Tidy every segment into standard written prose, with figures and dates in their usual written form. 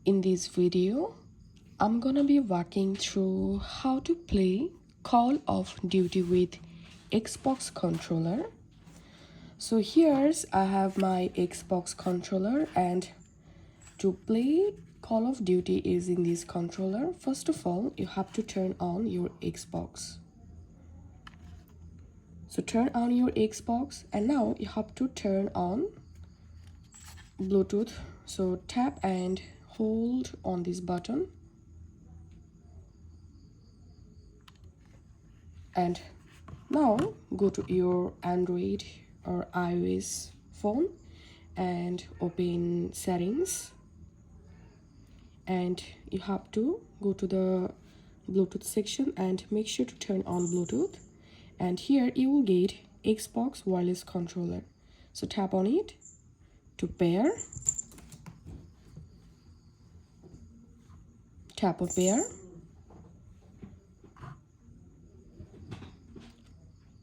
In this video, I'm gonna be walking through how to play Call of Duty with Xbox controller. So here's I have my Xbox controller, and to play Call of Duty using this controller, first of all, you have to turn on your Xbox. So turn on your Xbox, and now you have to turn on Bluetooth. So tap and hold on this button, and now go to your Android or iOS phone and open settings, and you have to go to the Bluetooth section and make sure to turn on Bluetooth, and here you will get Xbox wireless controller. So tap on it to pair, tap on pair.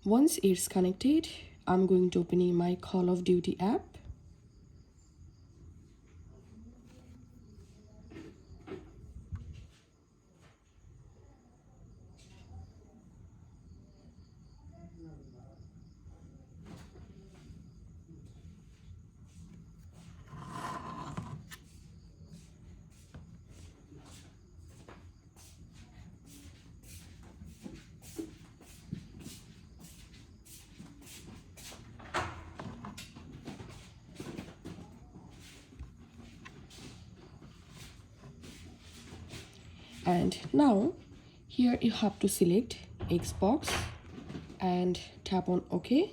Once it's connected, I'm going to open my Call of Duty app. And now here you have to select Xbox and tap on OK.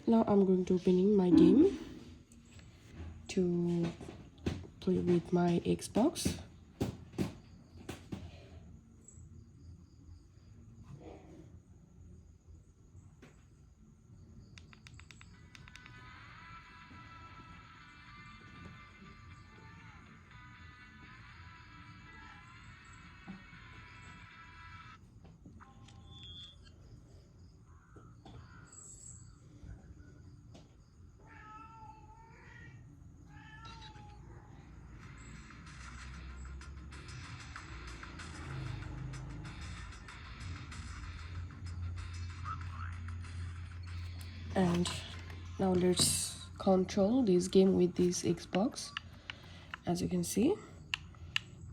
Now I'm going to open my game to play with my Xbox. And now let's control this game with this Xbox. As you can see,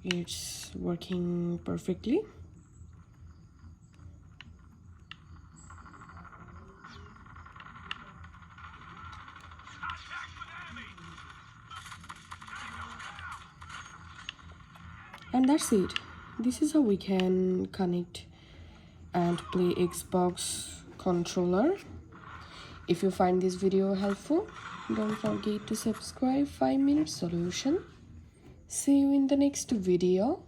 it's working perfectly. And that's it. This is how we can connect and play Xbox controller. If you find this video helpful, don't forget to subscribe 5 Minute Solution. See you in the next video.